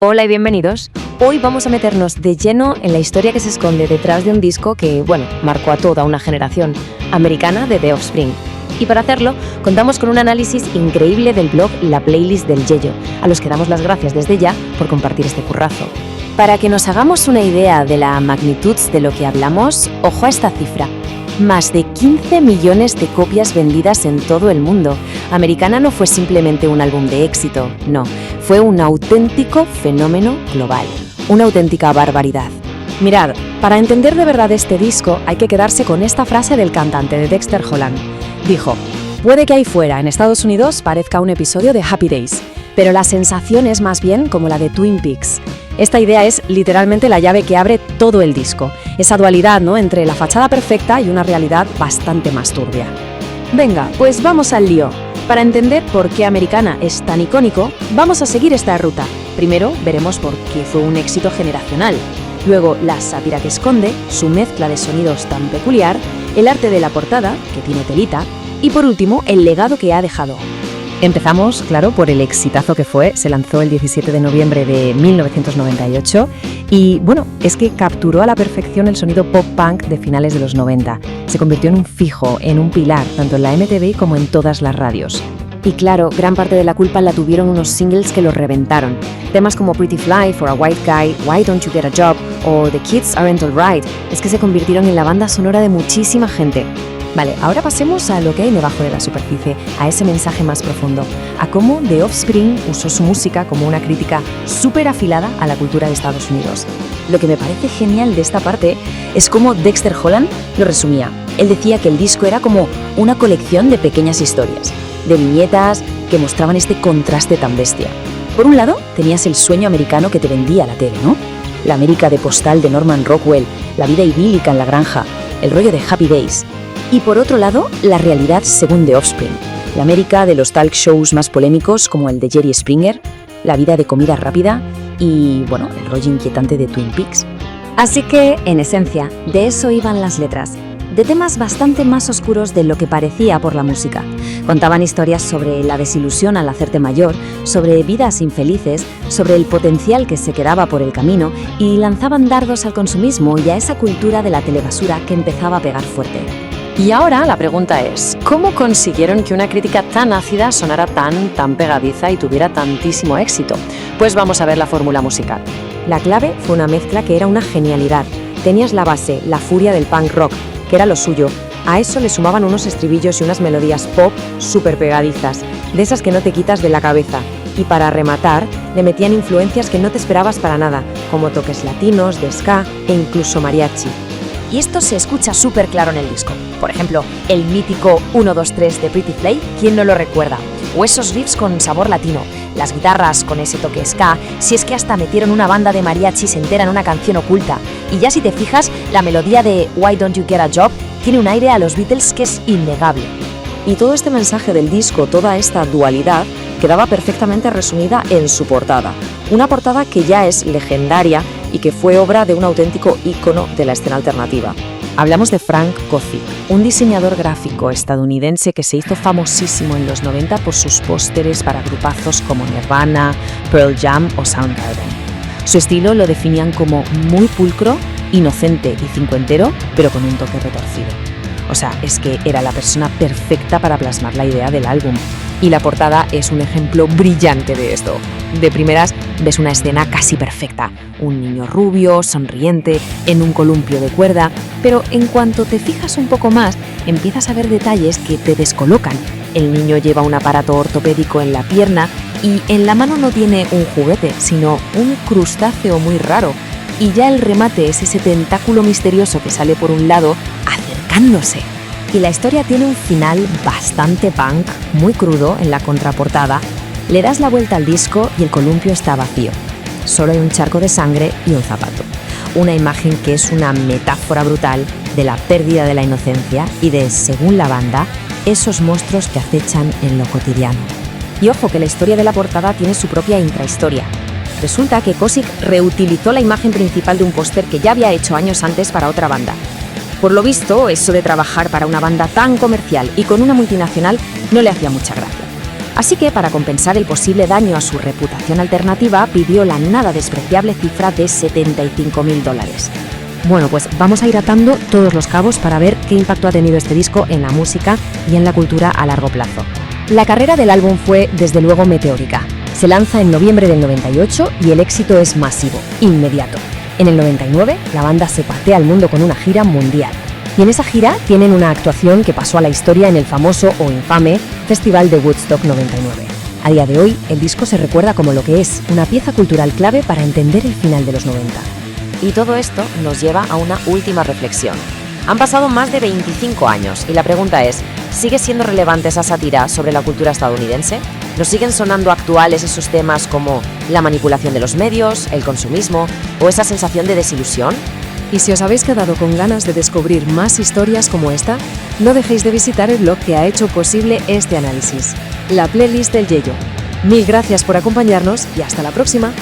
Hola y bienvenidos. Hoy vamos a meternos de lleno en la historia que se esconde detrás de un disco que, marcó a toda una generación americana de The Offspring. Y para hacerlo, contamos con un análisis increíble del blog La Playlist del Yello, a los que damos las gracias desde ya por compartir este currazo. Para que nos hagamos una idea de la magnitud de lo que hablamos, ojo a esta cifra. Más de 15 millones de copias vendidas en todo el mundo. Americana no fue simplemente un álbum de éxito, no, fue un auténtico fenómeno global, una auténtica barbaridad. Mirad, para entender de verdad este disco hay que quedarse con esta frase del cantante de Dexter Holland. Dijo, puede que ahí fuera, en Estados Unidos, parezca un episodio de Happy Days, pero la sensación es más bien como la de Twin Peaks. Esta idea es literalmente la llave que abre todo el disco, esa dualidad, ¿no?, entre la fachada perfecta y una realidad bastante más turbia. Venga, pues vamos al lío. Para entender por qué Americana es tan icónico, vamos a seguir esta ruta. Primero veremos por qué fue un éxito generacional. Luego la sátira que esconde, su mezcla de sonidos tan peculiar, el arte de la portada, que tiene telita, y por último el legado que ha dejado. Empezamos, claro, por el exitazo que fue. Se lanzó el 17 de noviembre de 1998 y, es que capturó a la perfección el sonido pop-punk de finales de los 90. Se convirtió en un fijo, en un pilar, tanto en la MTV como en todas las radios. Y claro, gran parte de la culpa la tuvieron unos singles que los reventaron. Temas como Pretty Fly, For a White Guy, Why Don't You Get a Job o The Kids Aren't Alright es que se convirtieron en la banda sonora de muchísima gente. Vale, ahora pasemos a lo que hay debajo de la superficie, a ese mensaje más profundo, a cómo The Offspring usó su música como una crítica súper afilada a la cultura de Estados Unidos. Lo que me parece genial de esta parte es cómo Dexter Holland lo resumía. Él decía que el disco era como una colección de pequeñas historias, de viñetas que mostraban este contraste tan bestia. Por un lado, tenías el sueño americano que te vendía la tele, ¿no? La América de postal de Norman Rockwell, la vida idílica en la granja, el rollo de Happy Days. Y por otro lado, la realidad según The Offspring, la América de los talk shows más polémicos como el de Jerry Springer, la vida de comida rápida y, el rollo inquietante de Twin Peaks. Así que, en esencia, de eso iban las letras, de temas bastante más oscuros de lo que parecía por la música. Contaban historias sobre la desilusión al hacerte mayor, sobre vidas infelices, sobre el potencial que se quedaba por el camino y lanzaban dardos al consumismo y a esa cultura de la telebasura que empezaba a pegar fuerte. Y ahora la pregunta es, ¿cómo consiguieron que una crítica tan ácida sonara tan pegadiza y tuviera tantísimo éxito? Pues vamos a ver la fórmula musical. La clave fue una mezcla que era una genialidad. Tenías la base, la furia del punk rock, que era lo suyo. A eso le sumaban unos estribillos y unas melodías pop súper pegadizas, de esas que no te quitas de la cabeza. Y para rematar, le metían influencias que no te esperabas para nada, como toques latinos, de ska e incluso mariachi. Y esto se escucha súper claro en el disco. Por ejemplo, el mítico 1, 2, 3 de Pretty Fly, ¿quién no lo recuerda? O esos riffs con sabor latino, las guitarras con ese toque ska, si es que hasta metieron una banda de mariachis entera en una canción oculta. Y ya si te fijas, la melodía de Why Don't You Get a Job tiene un aire a los Beatles que es innegable. Y todo este mensaje del disco, toda esta dualidad, quedaba perfectamente resumida en su portada. Una portada que ya es legendaria y que fue obra de un auténtico ícono de la escena alternativa. Hablamos de Frank Gothic, un diseñador gráfico estadounidense que se hizo famosísimo en los 90 por sus pósteres para grupazos como Nirvana, Pearl Jam o Soundgarden. Su estilo lo definían como muy pulcro, inocente y cincuentero, pero con un toque retorcido. O sea, es que era la persona perfecta para plasmar la idea del álbum. Y la portada es un ejemplo brillante de esto. De primeras ves una escena casi perfecta, un niño rubio, sonriente, en un columpio de cuerda, pero en cuanto te fijas un poco más, empiezas a ver detalles que te descolocan. El niño lleva un aparato ortopédico en la pierna y en la mano no tiene un juguete, sino un crustáceo muy raro. Y ya el remate es ese tentáculo misterioso que sale por un lado, acercándose. Y la historia tiene un final bastante punk, muy crudo en la contraportada. Le das la vuelta al disco y el columpio está vacío. Solo hay un charco de sangre y un zapato. Una imagen que es una metáfora brutal de la pérdida de la inocencia y de, según la banda, esos monstruos que acechan en lo cotidiano. Y ojo que la historia de la portada tiene su propia intrahistoria. Resulta que Kozik reutilizó la imagen principal de un póster que ya había hecho años antes para otra banda. Por lo visto, eso de trabajar para una banda tan comercial y con una multinacional no le hacía mucha gracia. Así que, para compensar el posible daño a su reputación alternativa, pidió la nada despreciable cifra de $75.000. Bueno, pues vamos a ir atando todos los cabos para ver qué impacto ha tenido este disco en la música y en la cultura a largo plazo. La carrera del álbum fue, desde luego, meteórica. Se lanza en noviembre del 98 y el éxito es masivo, inmediato. En el 99, la banda se patea al mundo con una gira mundial. Y en esa gira tienen una actuación que pasó a la historia en el famoso o infame Festival de Woodstock 99. A día de hoy, el disco se recuerda como lo que es, una pieza cultural clave para entender el final de los 90. Y todo esto nos lleva a una última reflexión. Han pasado más de 25 años y la pregunta es, ¿sigue siendo relevante esa sátira sobre la cultura estadounidense? ¿Nos siguen sonando actuales esos temas como la manipulación de los medios, el consumismo o esa sensación de desilusión? Y si os habéis quedado con ganas de descubrir más historias como esta, no dejéis de visitar el blog que ha hecho posible este análisis, la playlist del Yello. Mil gracias por acompañarnos y hasta la próxima.